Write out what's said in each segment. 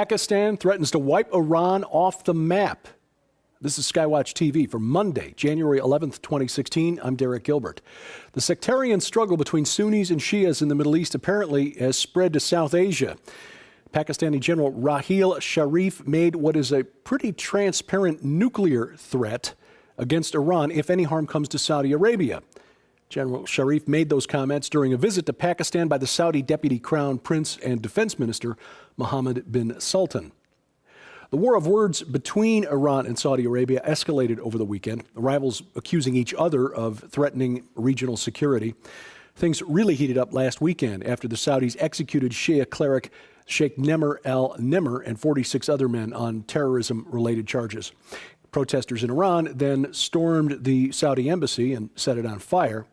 Pakistan threatens to wipe Iran off the map. This is SkyWatchTV for Monday, January 11th, 2016. I'm Derek Gilbert. The sectarian struggle between Sunnis and Shias in the Middle East apparently has spread to South Asia. Pakistani General Raheel Sharif made what is a pretty transparent nuclear threat against Iran if any harm comes to Saudi Arabia. General Sharif made those comments during a visit to Pakistan by the Saudi Deputy Crown Prince and Defense Minister Mohammed bin Sultan. The war of words between Iran and Saudi Arabia escalated over the weekend, the rivals accusing each other of threatening regional security. Things really heated up last weekend after the Saudis executed Shia cleric Sheikh Nemr al-Nimr and 46 other men on terrorism-related charges. Protesters in Iran then stormed the Saudi embassy and set it on fire.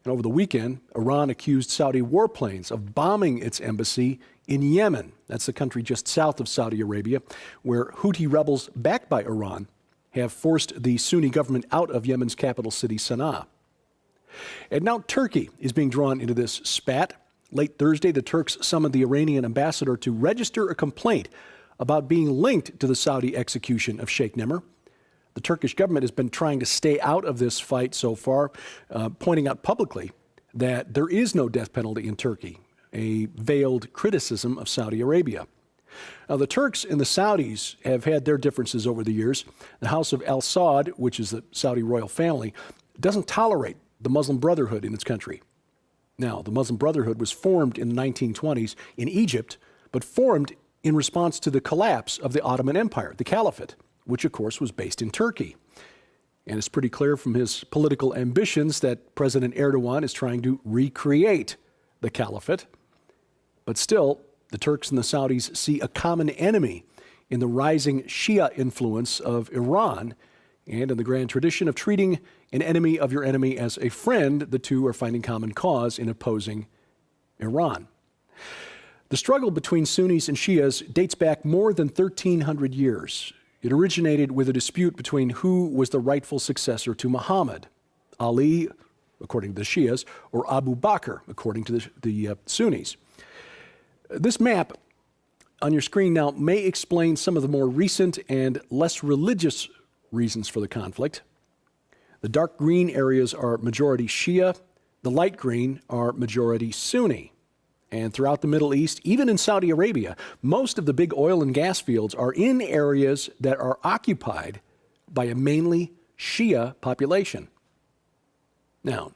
And over the weekend, Iran accused Saudi warplanes of bombing its embassy in Yemen. That's the country just south of Saudi Arabia, where Houthi rebels backed by Iran have forced the Sunni government out of Yemen's capital city, Sana'a. And now Turkey is being drawn into this spat. Late Thursday, the Turks summoned the Iranian ambassador to register a complaint about being linked to the Saudi execution of Sheikh Nemr. The Turkish government has been trying to stay out of this fight so far, pointing out publicly that there is no death penalty in Turkey, a veiled criticism of Saudi Arabia. Now, the Turks and the Saudis have had their differences over the years. The House of Al Saud, which is the Saudi royal family, doesn't tolerate the Muslim Brotherhood in its country. Now, the Muslim Brotherhood was formed in the 1920s in Egypt, but formed in response to the collapse of the Ottoman Empire, the Caliphate, which of course was based in Turkey. And it's pretty clear from his political ambitions that President Erdogan is trying to recreate the Caliphate. But still, the Turks and the Saudis see a common enemy in the rising Shia influence of Iran, and in the grand tradition of treating an enemy of your enemy as a friend, the two are finding common cause in opposing Iran. The struggle between Sunnis and Shias dates back more than 1,300 years. It originated with a dispute between who was the rightful successor to Muhammad, Ali, according to the Shias, or Abu Bakr, according to the Sunnis. This map on your screen now may explain some of the more recent and less religious reasons for the conflict. The dark green areas are majority Shia, the light green are majority Sunni. And throughout the Middle East, even in Saudi Arabia, most of the big oil and gas fields are in areas that are occupied by a mainly Shia population. Now,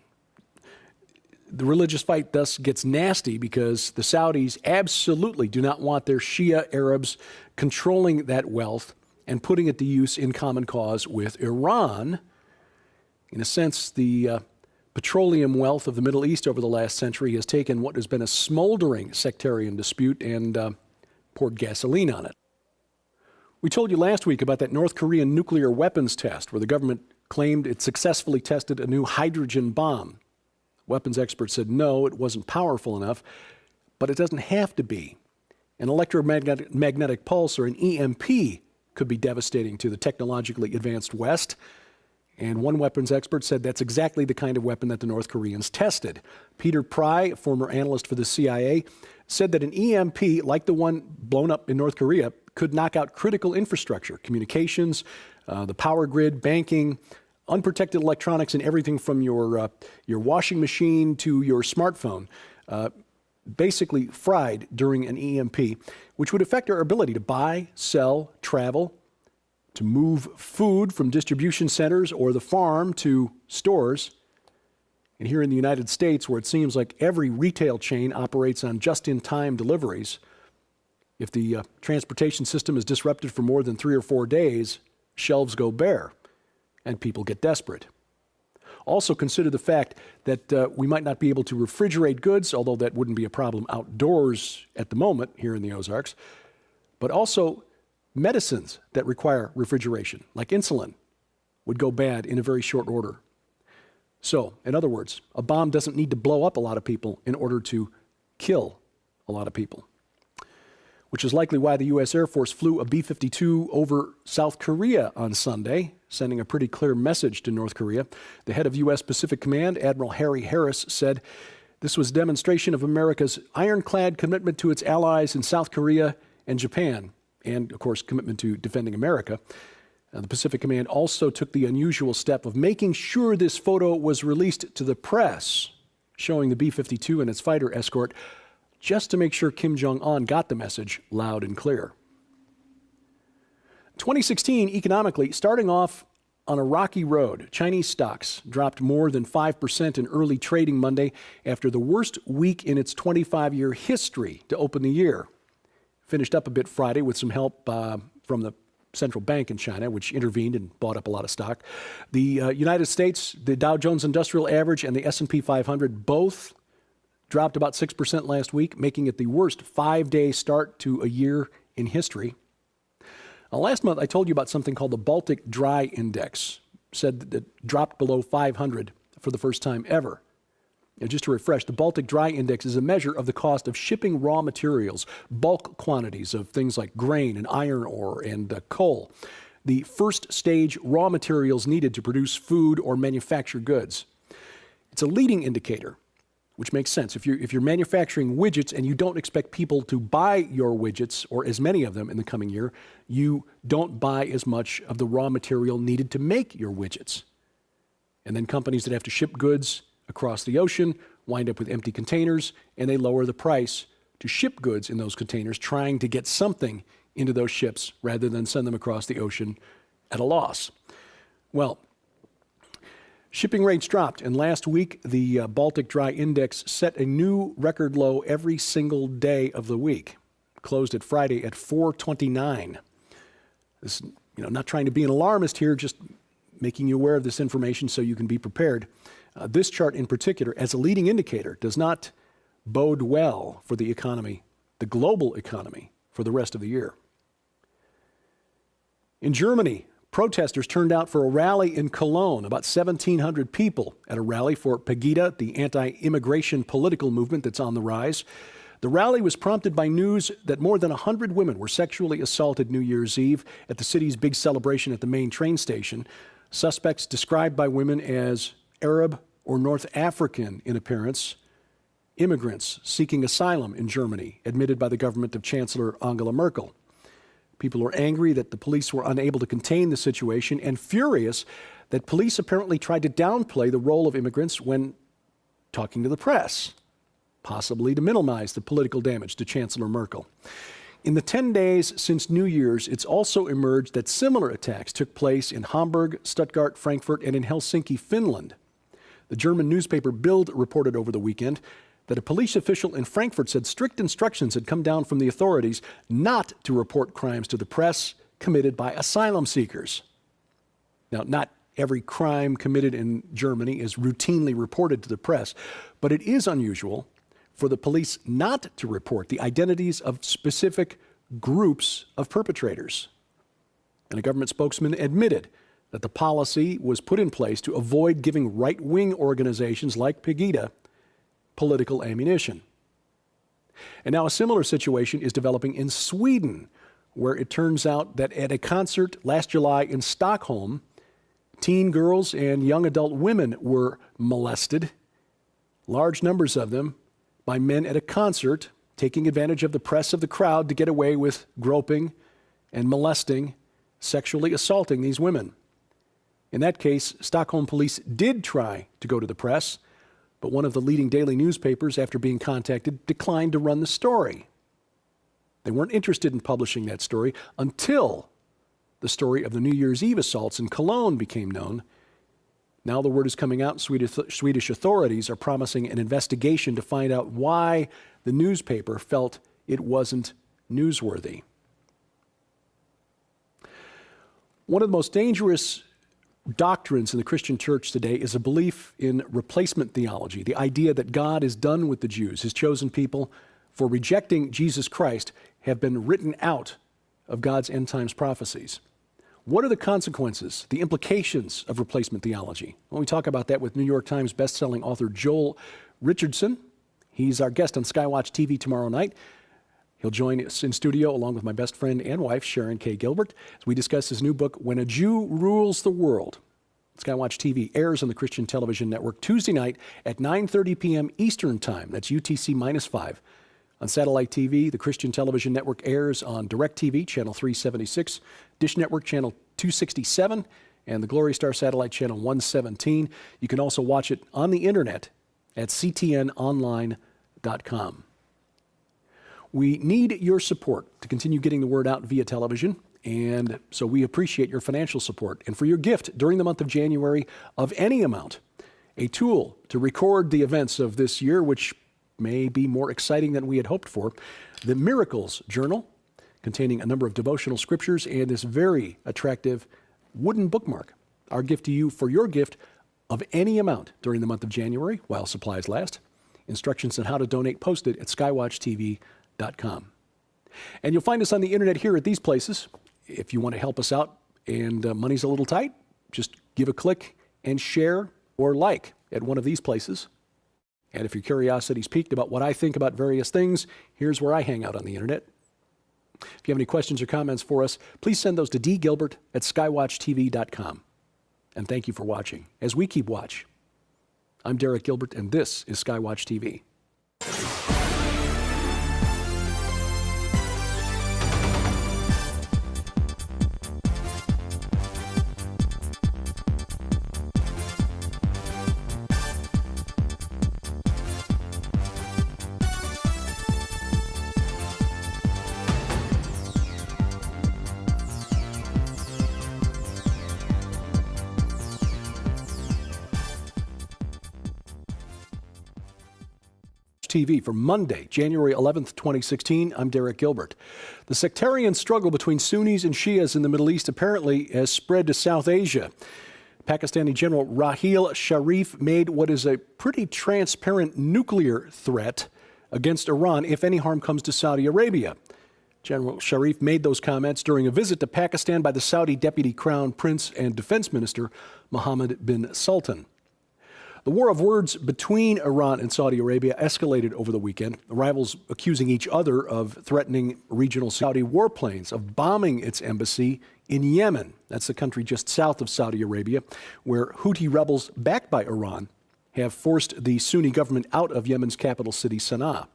the religious fight thus gets nasty because the Saudis absolutely do not want their Shia Arabs controlling that wealth and putting it to use in common cause with Iran. In a sense, the petroleum wealth of the Middle East over the last century has taken what has been a smoldering sectarian dispute and poured gasoline on it. We told you last week about that North Korean nuclear weapons test where the government claimed it successfully tested a new hydrogen bomb. Weapons experts said no, it wasn't powerful enough, but it doesn't have to be. An electromagnetic pulse, or an EMP, could be devastating to the technologically advanced West. And one weapons expert said that's exactly the kind of weapon that the North Koreans tested. Peter Pry, a former analyst for the CIA, said that an EMP, like the one blown up in North Korea, could knock out critical infrastructure, communications, the power grid, banking, unprotected electronics, and everything from your washing machine to your smartphone, basically fried during an EMP, which would affect our ability to buy, sell, travel, to move food from distribution centers or the farm to stores. And here in the United States, where it seems like every retail chain operates on just-in-time deliveries, if the transportation system is disrupted for more than 3 or 4 days, shelves go bare and people get desperate. Also consider the fact that we might not be able to refrigerate goods, although that wouldn't be a problem outdoors at the moment here in the Ozarks, but also medicines that require refrigeration, like insulin, would go bad in a very short order. So, in other words, a bomb doesn't need to blow up a lot of people in order to kill a lot of people, which is likely why the U.S. Air Force flew a B-52 over South Korea on Sunday, sending a pretty clear message to North Korea. The head of U.S. Pacific Command, Admiral Harry Harris, said this was a demonstration of America's ironclad commitment to its allies in South Korea and Japan, and, of course, commitment to defending America. The Pacific Command also took the unusual step of making sure this photo was released to the press, showing the B-52 and its fighter escort, just to make sure Kim Jong-un got the message loud and clear. 2016, economically, starting off on a rocky road. Chinese stocks dropped more than 5% in early trading Monday after the worst week in its 25-year history to open the year. Finished up a bit Friday with some help from the central bank in China, which intervened and bought up a lot of stock. The United States, the Dow Jones Industrial Average and the S&P 500 both dropped about 6% last week, making it the worst 5-day start to a year in history. Last month, I told you about something called the Baltic Dry Index. Said that it dropped below 500 for the first time ever. And just to refresh, the Baltic Dry Index is a measure of the cost of shipping raw materials, bulk quantities of things like grain and iron ore and coal, the first stage raw materials needed to produce food or manufacture goods. It's a leading indicator, which makes sense. If you're manufacturing widgets and you don't expect people to buy your widgets or as many of them in the coming year, you don't buy as much of the raw material needed to make your widgets. And then companies that have to ship goods across the ocean wind up with empty containers, and they lower the price to ship goods in those containers, trying to get something into those ships rather than send them across the ocean at a loss. Well, shipping rates dropped, and last week the Baltic Dry Index set a new record low every single day of the week. Closed at Friday at 429. This, not trying to be an alarmist here, just making you aware of this information so you can be prepared. This chart in particular, as a leading indicator, does not bode well for the economy, the global economy, for the rest of the year. In Germany, protesters turned out for a rally in Cologne, about 1,700 people at a rally for Pegida, the anti-immigration political movement that's on the rise. The rally was prompted by news that more than 100 women were sexually assaulted New Year's Eve at the city's big celebration at the main train station. Suspects described by women as Arab or North African in appearance, immigrants seeking asylum in Germany, admitted by the government of Chancellor Angela Merkel. People are angry that the police were unable to contain the situation and furious that police apparently tried to downplay the role of immigrants when talking to the press, possibly to minimize the political damage to Chancellor Merkel. In the 10 days since New Year's, it's also emerged that similar attacks took place in Hamburg, Stuttgart, Frankfurt, and in Helsinki, Finland. The German newspaper Bild reported over the weekend that a police official in Frankfurt said strict instructions had come down from the authorities not to report crimes to the press committed by asylum seekers. Now, not every crime committed in Germany is routinely reported to the press, but it is unusual for the police not to report the identities of specific groups of perpetrators. And a government spokesman admitted that the policy was put in place to avoid giving right-wing organizations like Pegida political ammunition. And now a similar situation is developing in Sweden, where it turns out that at a concert last July in Stockholm, teen girls and young adult women were molested, large numbers of them, by men at a concert, taking advantage of the press of the crowd to get away with groping and molesting, sexually assaulting these women. In that case, Stockholm police did try to go to the press, but one of the leading daily newspapers, after being contacted, declined to run the story. They weren't interested in publishing that story until the story of the New Year's Eve assaults in Cologne became known. Now the word is coming out. Swedish authorities are promising an investigation to find out why the newspaper felt it wasn't newsworthy. One of the most dangerous doctrines in the Christian church today is a belief in replacement theology, the idea that God is done with the Jews. His chosen people, for rejecting Jesus Christ, have been written out of God's end times prophecies. What are the consequences, the implications of replacement theology? Well, we talk about that with New York Times bestselling author Joel Richardson. He's our guest on SkyWatch TV tomorrow night. He'll join us in studio along with my best friend and wife, Sharon K. Gilbert, as we discuss his new book, When a Jew Rules the World. SkyWatch TV airs on the Christian Television Network Tuesday night at 9:30 p.m. Eastern Time. That's UTC -5 On satellite TV, the Christian television network airs on DirecTV, channel 376, Dish Network, channel 267, and the Glory Star satellite channel 117. You can also watch it on the internet at ctnonline.com. We need your support to continue getting the word out via television, and so we appreciate your financial support and for your gift during the month of January of any amount, a tool to record the events of this year, which may be more exciting than we had hoped for, the Miracles Journal, containing a number of devotional scriptures, and this very attractive wooden bookmark. Our gift to you for your gift of any amount during the month of January, while supplies last. Instructions on how to donate posted at skywatchtv.com. And you'll find us on the internet here at these places. If you want to help us out and money's a little tight, just give a click and share or like at one of these places. And if your curiosity's piqued about what I think about various things, here's where I hang out on the internet. If you have any questions or comments for us, please send those to dgilbert@skywatchtv.com. And thank you for watching. As we keep watch, I'm Derek Gilbert, and this is SkyWatch TV. TV for Monday, January 11th, 2016. I'm Derek Gilbert. The sectarian struggle between Sunnis and Shias in the Middle East apparently has spread to South Asia. Pakistani General Raheel Sharif made what is a pretty transparent nuclear threat against Iran if any harm comes to Saudi Arabia. General Sharif made those comments during a visit to Pakistan by the Saudi Deputy Crown Prince and Defense Minister Mohammed bin Sultan. The war of words between Iran and Saudi Arabia escalated over the weekend, the rivals accusing each other of threatening regional Saudi warplanes of bombing its embassy in Yemen. That's the country just south of Saudi Arabia, where Houthi rebels backed by Iran have forced the Sunni government out of Yemen's capital city, Sana'a.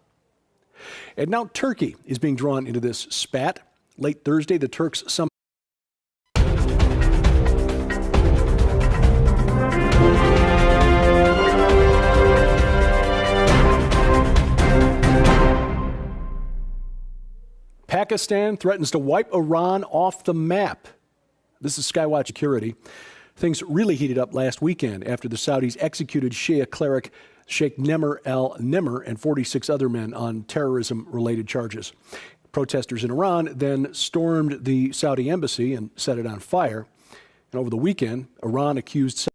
And now Turkey is being drawn into this spat. Late Thursday, the Turks Pakistan threatens to wipe Iran off the map. This is SkyWatch Security. Things really heated up last weekend after the Saudis executed Shia cleric Sheikh Nemr al-Nimr and 46 other men on terrorism-related charges. Protesters in Iran then stormed the Saudi embassy and set it on fire. And over the weekend, Iran accused